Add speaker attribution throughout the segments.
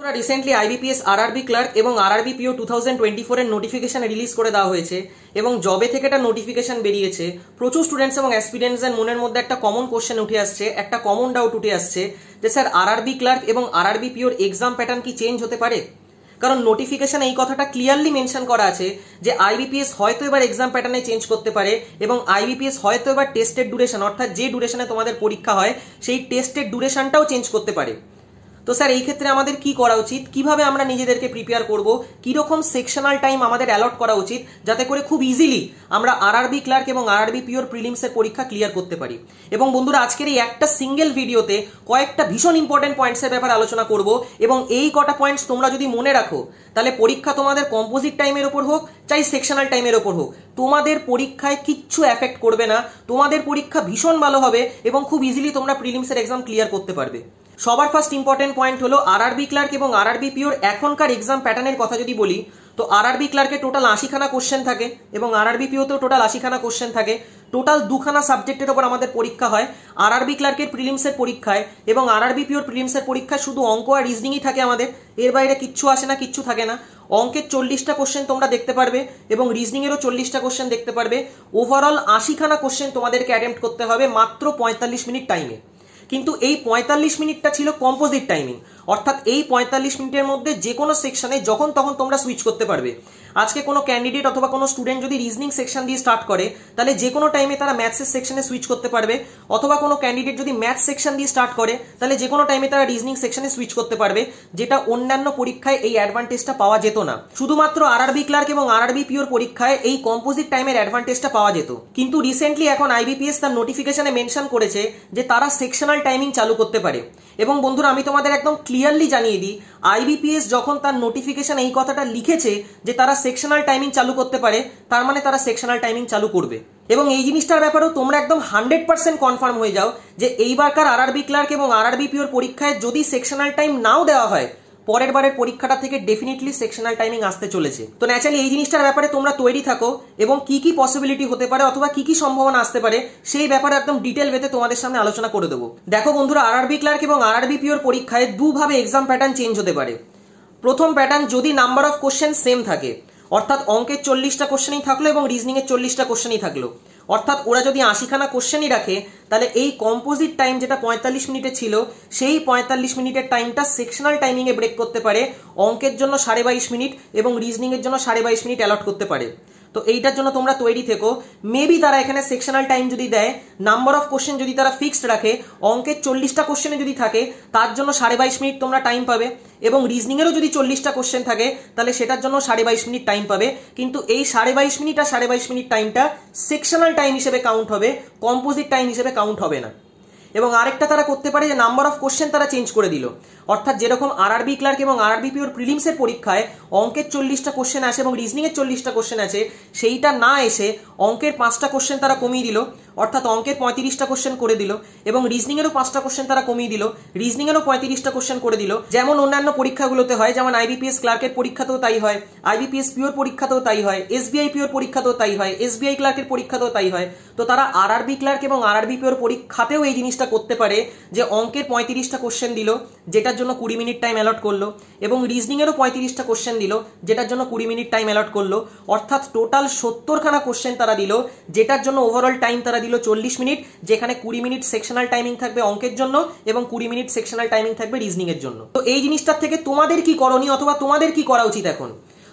Speaker 1: Recently IBPS RRB clerk এবং RRB পিও 2024 এর notification release করে দেওয়া হয়েছে এবং জবে থেকে একটা নোটিফিকেশন বেরিয়েছে। প্রচুর স্টুডেন্টস এবং অ্যাসপিরেন্টসদের মনের মধ্যে একটা কমন কোশ্চেন উঠে আসছে, একটা কমন ডাউট উঠে আসছে যে স্যার আরআরবি ক্লার্ক এবং আরআরবি পিওর এক্সাম প্যাটার্ন কি চেঞ্জ হতে পারে? কারণ নোটিফিকেশন এই কথাটা ক্লিয়ারলি মেনশন করা আছে যে আইবিপিএস হয়তো এবার এক্সাম প্যাটার্নে চেঞ্জ করতে পারে এবং আইবিপিএস হয়তো এবার টেস্টের ডুরেশন অর্থাৎ যে ডুরেশনে তোমাদের পরীক্ষা হয় সেই টেস্টের ডুরেশনটাও চেঞ্জ করতে পারে। তো স্যার এই ক্ষেত্রে আমাদের কি করা উচিত, কিভাবে আমরা নিজেদেরকে প্রিপেয়ার করব, কিরকম সেকশনাল টাইম আমাদের অ্যালট করা উচিত যাতে করে খুব ইজিলি আমরা আরআরবি ক্লার্ক এবং আরআরবি পিওর প্রিলিমসের পরীক্ষা ক্লিয়ার করতে পারি। এবং বন্ধুরা আজকের এই একটা সিঙ্গেল ভিডিওতে কয়েকটা ভীষণ ইম্পর্টেন্ট পয়েন্টসের ব্যাপারে আলোচনা করব এবং এই কটা পয়েন্টস তোমরা যদি মনে রাখো তাহলে পরীক্ষা তোমাদের কম্পোজিট টাইমের ওপর হোক চাই সেকশনাল টাইমের ওপর হোক তোমাদের পরীক্ষায় কিচ্ছু এফেক্ট করবে না, তোমাদের পরীক্ষা ভীষণ ভালো হবে এবং খুব ইজিলি তোমরা প্রিলিমসের এক্সাম ক্লিয়ার করতে পারবে। সবার ফার্স্ট ইম্পর্টেন্ট পয়েন্ট হলো আরআরবি ক্লার্ক এবং আরআরবি পিওর এখনকার এক্সাম প্যাটার্নের কথা যদি বলি তো আরআরবি ক্লার্কে টোটাল 80 খানা কোশ্চেন থাকে এবং আরআরবি পিওতেও টোটাল 80 খানা কোশ্চেন থাকে। টোটাল 2 খানা সাবজেক্টের উপর আমাদের পরীক্ষা হয়। আরআরবি ক্লার্কের প্রিলিমসের পরীক্ষায় এবং আরআরবি পিওর প্রিলিমসের পরীক্ষায় শুধু অঙ্ক আর রিজনিংই থাকে আমাদের, এর বাইরে কিচ্ছু আসে না, কিচ্ছু থাকে না। অঙ্কের 40টা কোশ্চেন তোমরা দেখতে পারবে এবং রিজনিং এরও 40টা কোশ্চেন দেখতে পারবে। ওভারঅল 80 খানা কোশ্চেন তোমাদেরকে অ্যাটেম্প্ট করতে হবে মাত্র 45 মিনিট টাইমে। কিন্তু এই 45 মিনিটটা ছিল কম্পোজিট টাইমিং, অর্থাৎ এই 45 মিনিটের মধ্যে যে কোনো সেকশনে যখন তখন তোমরা সুইচ করতে পারবে। আজকে কোনো ক্যান্ডিডেট অথবা কোনো স্টুডেন্ট যদি রিজনিং সেকশন দিয়ে স্টার্ট করে তাহলে যে কোনো টাইমে তারা ম্যাথসের সেকশনে সুইচ করতে পারবে, অথবা কোনো ক্যান্ডিডেট যদি ম্যাথস সেকশন দিয়ে স্টার্ট করে তাহলে যে কোনো টাইমে তারা রিজনিং সেকশনে সুইচ করতে পারবে, যেটা অন্যান্য পরীক্ষায় এই অ্যাডভান্টেজটা পাওয়া যেত না। শুধুমাত্র আরআরবি ক্লার্ক এবং আরআরবি পিওর পরীক্ষায় এই কম্পোজিট টাইমের অ্যাডভান্টেজটা পাওয়া যেত। কিন্তু রিসেন্টলি এখন আইবিপিএস তার নোটিফিকেশনে মেনশন করেছে যে তারা সেকশনাল টাইমিং চালু করতে পারে। এবং বন্ধুরা আমি তোমাদের একদম ক্লিয়ারলি জানিয়ে দিই, আইবিপিএস যখন তার নোটিফিকেশন এই কথাটা লিখেছে যে তারা সেকশনাল টাইমিং চালু করতে পারে, তার মানে তারা সেকশনাল টাইমিং চালু করবে। এবং এই জিনিসটার ব্যাপারেও তোমরা একদম 100% কনফার্ম হয়ে যাও যে এইবারকার আরআরবি ক্লার্ক এবং আরআরবি পিওর পরীক্ষায় যদি সেকশনাল টাইম নাও দেওয়া হয়, পরের বারের পরীক্ষাটা থেকে ডেফিনেটলি সেকশনাল টাইমিং আসতে চলেছে। তো ন্যাচারালি এই জিনিসটার ব্যাপারে তোমরা তৈরি থাকো এবং কি কি পসিবিলিটি হতে পারে অথবা কি কি সম্ভাবনা আসতে পারে সেই ব্যাপারে একদম ডিটেল ওয়েতে তোমাদের সামনে আলোচনা করে দেবো। দেখো বন্ধুরা, আরআরবি ক্লার্ক এবং আরআরবি পিওর পরীক্ষায় দুভাবে এক্সাম প্যাটার্ন চেঞ্জ হতে পারে। প্রথম প্যাটার্ন যদি নাম্বার অফ কোশ্চেন সেম থাকে, অর্থাৎ অঙ্কের 40টা কোশ্চেনই থাকলো এবং রিজনিং এর 40টা কোশ্চেনই থাকলো, অর্থাৎ ওরা যদি 80 খানা কোশ্চেনই রাখে তাহলে এই কম্পোজিট টাইম যেটা 45 মিনিটে ছিল সেই 45 মিনিটের টাইমটা সেকশনাল টাইমিং এ ব্রেক করতে পারে, অঙ্কের জন্য 22.5 মিনিট এবং রিজনিং এর জন্য 22.5 মিনিট অ্যালট করতে পারে। তো এইটার জন্য তোমরা তৈরি থেকো। মেবি তারা এখানে সেকশনাল টাইম যদি দেয়, নাম্বার অফ কোশ্চেন যদি তারা ফিক্সড রাখে, অঙ্কের 40টা কোশ্চেনে যদি থাকে তার জন্য 22.5 মিনিট তোমরা টাইম পাবে এবং রিজনিং এরও যদি 40টা কোশ্চেন থাকে তাহলে সেটার জন্য 22.5 মিনিট টাইম পাবে। কিন্তু এই 22.5 মিনিট আর 22.5 মিনিট টাইমটা সেকশনাল টাইম হিসেবে কাউন্ট হবে, কম্পোজিট টাইম হিসেবে কাউন্ট হবে না। এবং আরেকটা তারা করতে পারে যে নাম্বার অফ কোশ্চেন তারা চেঞ্জ করে দিল, অর্থাৎ যেরকম আরআরবি ক্লার্ক এবং আরআরবি পিওর প্রিলিমসের পরীক্ষায় অঙ্কের 40টা কোশ্চেন আসে এবং রিজনিং এর 40টা কোশ্চেন আছে, সেইটা না এসে অঙ্কের 5টা কোশ্চেন তারা কমিয়ে দিল, অর্থাৎ অঙ্কের 35টা কোশ্চেন করে দিল এবং রিজনিং এরও 5টা কোশ্চেন তারা কমিয়ে দিল, রিজনিং এরও 35টা কোশ্চেন করে দিল। যেমন অন্যান্য পরীক্ষাগুলোতে হয়, যেমন আইবিপিএস ক্লার্কের পরীক্ষাতেও তাই হয়, আইবিপিএস পিওর পরীক্ষাতেও তাই হয়, এসবিআই পিওর পরীক্ষাতেও তাই হয়, এসবিআই ক্লার্কের পরীক্ষাতেও তাই হয়। তো তারা আরআরবি ক্লার্ক এবং আরআরবি পিওর পরীক্ষাতেও এই জিনিসটা করতে পারে যে অঙ্কের 35টা কোশ্চেন দিল যেটার জন্য 20 মিনিট টাইম অ্যালট করলো এবং রিজনিং এরও 35টা কোশ্চেন দিল যেটার জন্য 20 মিনিট টাইম অ্যালট করলো, অর্থাৎ টোটাল 70 খানা কোশ্চেন তারা দিল যেটার জন্য ওভারঅল টাইম তারা দিল 40 মিনিট, যেখানে 20 মিনিট সেকশনাল টাইমিং থাকবে অঙ্কের জন্য এবং 20 মিনিট সেকশনাল টাইমিং থাকবে রিজনিং এর জন্য। তো এই জিনিসটার থেকে তোমাদের কি করণীয় অথবা তোমাদের কি করা উচিত এখন?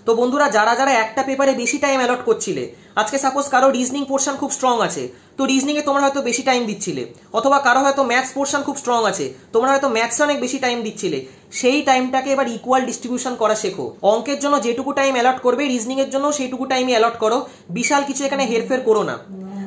Speaker 1: তো বন্ধুরা, যারা যারা একটা পেপারে বেশি টাইম অ্যালট করছিলে, আজকে সাপোজ কারো রিজনিং পোর্শন খুব স্ট্রং আছে তো রিজনিং এ তোমরা হয়তো বেশি টাইম দিচ্ছিলে, অথবা কারো হয়তো ম্যাথস পোর্শন খুব স্ট্রং আছে তোমরা হয়তো ম্যাথসে অনেক বেশি টাইম দিচ্ছিলে, সেই টাইমটাকে এবার ইকুয়াল ডিস্ট্রিবিউশন করা শেখো। অঙ্কের জন্য যেটুকু টাইম অ্যালট করবে রিজনিং এর জন্য সেইটুকু টাইমই অ্যালট করো, বিশাল কিছু এখানে হেরফের করো না।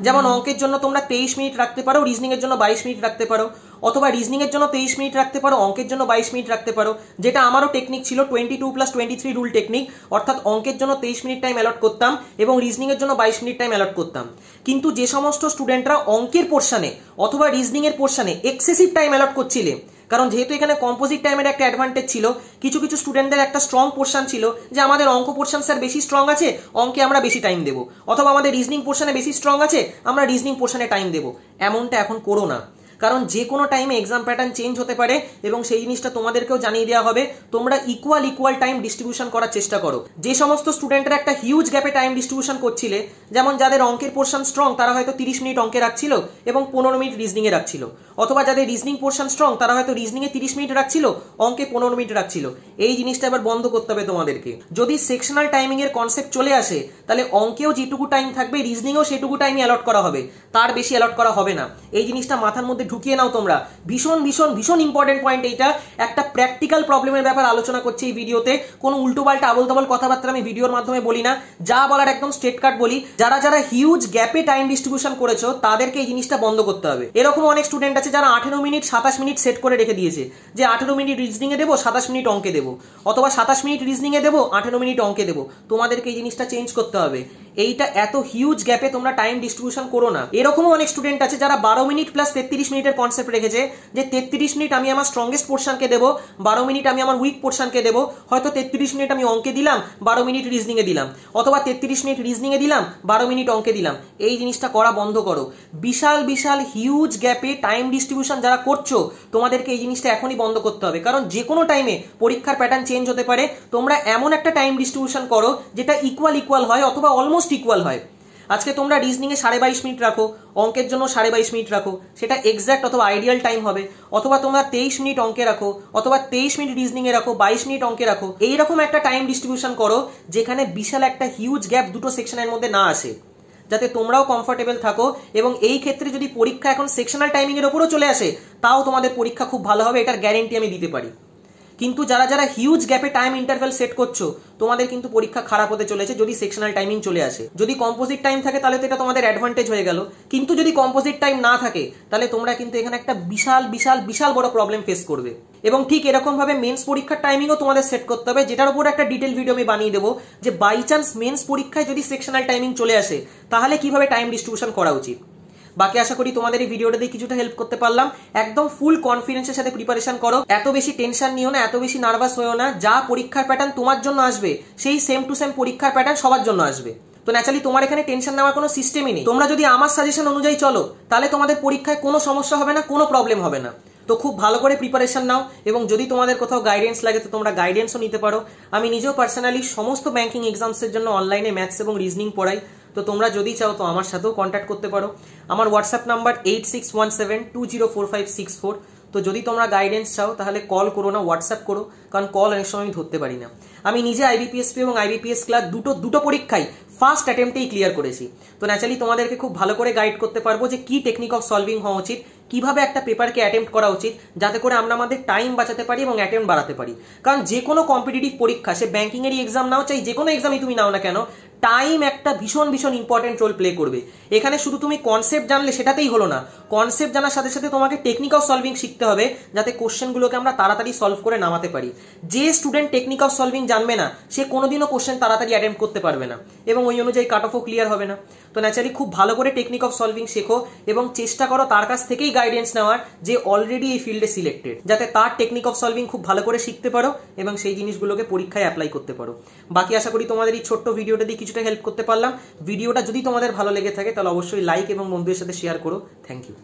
Speaker 1: যেমন অঙ্কের জন্য তোমরা 23 মিনিট রাখতে পারো, রিজনিং এর জন্য 22 মিনিট রাখতে পারো, অথবা রিজনিং এর জন্য 23 মিনিট রাখতে পারো, অঙ্কের জন্য 22 মিনিট রাখতে পারো, যেটা আমারও টেকনিক ছিল 22+23 রুল টেকনিক, অর্থাৎ অঙ্কের জন্য 23 মিনিট টাইম অ্যালট করতাম এবং রিজনিং এর জন্য 22 মিনিট টাইম অ্যালট করতাম। কিন্তু যে সমস্ত স্টুডেন্টরা অঙ্কের পোর্শনে অথবা রিজনিং এর পোর্শনে এক্সেসিভ টাইম অ্যালট করছিলে, কারণ যেহেতু এখানে কম্পোজিট টাইমের একটা অ্যাডভান্টেজ ছিল, কিছু কিছু স্টুডেন্টদের একটা স্ট্রং পোর্শন ছিল যে আমাদের অঙ্ক পোর্শন স্যার বেশি স্ট্রং আছে, অঙ্কে আমরা বেশি টাইম দেবো, অথবা আমাদের রিজনিং পোর্শনে বেশি স্ট্রং আছে, আমরা রিজনিং পোর্শনে টাইম দেবো। এমনটা এখন করো না। কারণ যে কোনো টাইমে এক্সাম প্যাটার্ন চেঞ্জ হতে পারে এবং সেই জিনিসটা তোমাদেরকেও জানিয়ে দেওয়া হবে। তোমরা ইকুয়াল টাইম ডিস্ট্রিবিউশন করার চেষ্টা করো। যে সমস্ত স্টুডেন্টরা একটা হিউজ গ্যাপে টাইম ডিস্ট্রিবিউশন করছিলে, যেমন যাদের অঙ্কের পোর্শন স্ট্রং তারা হয়তো 30 মিনিট অঙ্কে রাখছিল এবং 15 মিনিট রিজনিং এ রাখছিল, অথবা যাদের রিজনিং পোর্শন স্ট্রং তারা হয়তো রিজনিং এ 30 মিনিট রাখছিল, অঙ্কে 15 মিনিট রাখছিল। এই জিনিসটা এবার বন্ধ করতে হবে তোমাদেরকে। যদি সেকশনাল টাইমিং এর কনসেপ্ট চলে আসে তাহলে অঙ্কেও যেটুকু টাইম থাকবে রিজনিংও সেটুকু টাইমই অ্যালট করা হবে, তার বেশি অ্যালট করা হবে না। এই জিনিসটা মাথার মধ্যে ঢুকিয়ে নাও তোমরা। ভীষণ ভীষণ ভীষণ ইম্পর্টেন্ট পয়েন্ট এইটা। একটা প্র্যাকটিক্যাল প্রবলেমের ব্যাপার আলোচনা করছি এই ভিডিওতে। কোনো উল্টোপাল্টা আবল তাবল কথাবার্তা আমি ভিডিওর মাধ্যমে বলি না, যা বলার একদম স্ট্রেট কাট বলি। যারা যারা হিউজ গ্যাপে টাইম ডিস্ট্রিবিউশন করেছো তাদেরকে এই জিনিসটা বন্ধ করতে হবে। এরকম অনেক স্টুডেন্ট আছে যারা 18 মিনিট 27 মিনিট সেট করে রেখে দিয়েছে যে 18 মিনিট রিজনিং এ দেবো, 27 মিনিট অঙ্কে দেবো, অথবা 27 মিনিট রিজনিং এ দেবো, 18 মিনিট অঙ্কে দেবো। তোমাদেরকে এই জিনিসটা চেঞ্জ করতে হবে। এইটা এত হিউজ গ্যাপে তোমরা টাইম ডিস্ট্রিবিউশন করো না। এরকমও অনেক স্টুডেন্ট আছে যারা 12 মিনিট প্লাস 33 মিনিটের কনসেপ্ট রেখেছে যে 33 মিনিট আমি আমার স্ট্রংগেস্ট পোর্শনকে দেবো, 12 মিনিট আমি আমার উইক পোর্শনকে দেবো। হয়তো 33 মিনিট আমি অঙ্কে দিলাম, 12 মিনিট রিজনিং এ দিলাম, অথবা 33 মিনিট রিজনিং এ দিলাম, 12 মিনিট অঙ্কে দিলাম। এই জিনিসটা করা বন্ধ করো। বিশাল বিশাল হিউজ গ্যাপে টাইম ডিস্ট্রিবিউশন যারা করছো তোমাদেরকে এই জিনিসটা এখনই বন্ধ করতে হবে, কারণ যে কোনো টাইমে পরীক্ষার প্যাটার্ন চেঞ্জ হতে পারে। তোমরা এমন একটা টাইম ডিস্ট্রিবিউশন করো যেটা ইকুয়াল হয় অথবা অলমোস্ট ইকুয়াল হয়। আজকে তোমরা রিজনিং এ 22.5 মিনিট রাখো, অঙ্কের জন্য 22.5 মিনিট রাখো, সেটা এক্সাক্ট অথবা আইডিয়াল টাইম হবে। অথবা তোমরা 23 মিনিট অঙ্কে রাখো, অথবা 23 মিনিট রিজনিং এ রাখো, 22 মিনিট অঙ্কে রাখো। এইরকম একটা টাইম ডিস্ট্রিবিউশন করো যেখানে বিশাল একটা হিউজ গ্যাপ দুটো সেকশনের মধ্যে না আসে, যাতে তোমরাও কমফোর্টেবল থাকো। এবং এই ক্ষেত্রে যদি পরীক্ষা এখন সেকশনাল টাইমিং এর উপরও চলে আসে তাও তোমাদের পরীক্ষা খুব ভালো হবে, এটার গ্যারেন্টি আমি দিতে পারি। কিন্তু যারা যারা হিউজ গ্যাপে টাইম ইন্টারভ্যাল সেট করছো তোমাদের কিন্তু পরীক্ষা খারাপ হতে চলেছে যদি সেকশনাল টাইমিং চলে আসে। যদি কম্পোজিট টাইম থাকে তাহলে তো এটা তোমাদের অ্যাডভান্টেজ হয়ে গেল, কিন্তু যদি কম্পোজিট টাইম না থাকে তাহলে তোমরা কিন্তু এখানে একটা বিশাল বিশাল বিশাল বড় প্রবলেম ফেস করবে। এবং ঠিক এরকম ভাবে মেন্স পরীক্ষার টাইমিংও তোমাদের সেট করতে হবে, যেটার উপর একটা ডিটেল ভিডিও আমি বানিয়ে দেবো যে বাই চান্স মেন্স পরীক্ষায় যদি সেকশনাল টাইমিং চলে আসে তাহলে কিভাবে টাইম ডিস্ট্রিবিউশন করা উচিত। বাকি আশা করি তোমাদের এই ভিডিওটা দিয়ে কিছুটা হেল্প করতে পারলাম। একদম ফুল কনফিডেন্সের সাথে প্রিপারেশন করো, এত বেশি টেনশন নিও না, এত বেশি নার্ভাস হয়েও না। যা পরীক্ষার প্যাটার্ন তোমার জন্য আসবে সেই সেম টু সেম পরীক্ষার প্যাটার্ন সবার জন্য আসবে। তো ন্যাচারালি তোমার এখানে টেনশন নেওয়ার কোনো সিস্টেমই নেই। তোমরা যদি আমার সাজেশন অনুযায়ী চলো তাহলে তোমাদের পরীক্ষায় কোনো সমস্যা হবে না, কোনো প্রবলেম হবে না। তো খুব ভালো করে প্রিপারেশন নাও, এবং যদি তোমাদের কোথাও গাইডেন্স লাগে তো তোমরা গাইডেন্সও নিতে পারো। আমি নিজেও পার্সোনালি সমস্ত ব্যাংকিং এক্সামসের জন্য অনলাইনে ম্যাথস এবং রিজনিং পড়াই। তো তোমরা যদি চাও তো আমার সাথেও কন্ট্যাক্ট করতে পারো। আমার হোয়াটসঅ্যাপ নাম্বার 8617204564। তো যদি তোমরা গাইডেন্স চাও তাহলে কল করো না, হোয়াটসঅ্যাপ করো, কারণ কল অনেক সময় আমি ধরতে পারি না। আমি নিজে আইবিপিএসপি এবং আইবিপিএস ক্লাস দুটো পরীক্ষাই ফার্স্ট অ্যাটেম্পটেই ক্লিয়ার করেছি। তো ন্যাচারালি তোমাদেরকে খুব ভালো করে গাইড করতে পারবো যে কি টেকনিক অফ সলভিং হওয়া উচিত, কিভাবে একটা পেপারকে অ্যাটেম্প্ট করা উচিত, যাতে করে আমরা আমাদের টাইম বাঁচাতে পারি এবং অ্যাটেম্প্ট বাড়াতে পারি। কারণ যে কোনো কম্পিটিটিভ পরীক্ষা, সে ব্যাংকিং এরই এক্সাম নাও চাই, যে কোনো এক্সামই তুমি নাও না কেন, টাইম একটা ভীষণ ভীষণ ইম্পর্টেন্ট রোল প্লে করবে। এখানে শুধু তুমি কনসেপ্ট জানলে সেটাতেই হলো না, কনসেপ্ট জানার সাথে সাথে তোমাকে টেকনিক অফ সলভিং শিখতে হবে, যাতে কোশ্চেনগুলোকে আমরা তাড়াতাড়ি সলভ করে নামাতে পারি। যে স্টুডেন্ট টেকনিক অফ সলভিং জানবে না সে কোনোদিনও কোশ্চেন তাড়াতাড়ি অ্যাটেম্প্ট করতে পারবে না, এবং ওই অনুযায়ী কাট অফও ক্লিয়ার হবে না। তো ন্যাচারালি খুব ভালো করে টেকনিক অফ সলভিং শেখো এবং চেষ্টা করো তার কাছ থেকেই গাইডেন্স নেওয়ার, যে অলরেডি এই ফিল্ডে সিলেক্টেড, যাতে তার টেকনিক অফ সলভিং খুব ভালো করে শিখতে পারো এবং সেই জিনিসগুলোকে পরীক্ষায় অ্যাপ্লাই করতে পারো। বাকি আশা করি তোমাদের এই ছোট্ট ভিডিওটা দিয়ে কিছুটা হেল্প করতে পারলাম। ভিডিওটা যদি তোমাদের ভালো লেগে থাকে তাহলে অবশ্যই লাইক এবং বন্ধুদের সাথে শেয়ার করো। Thank you.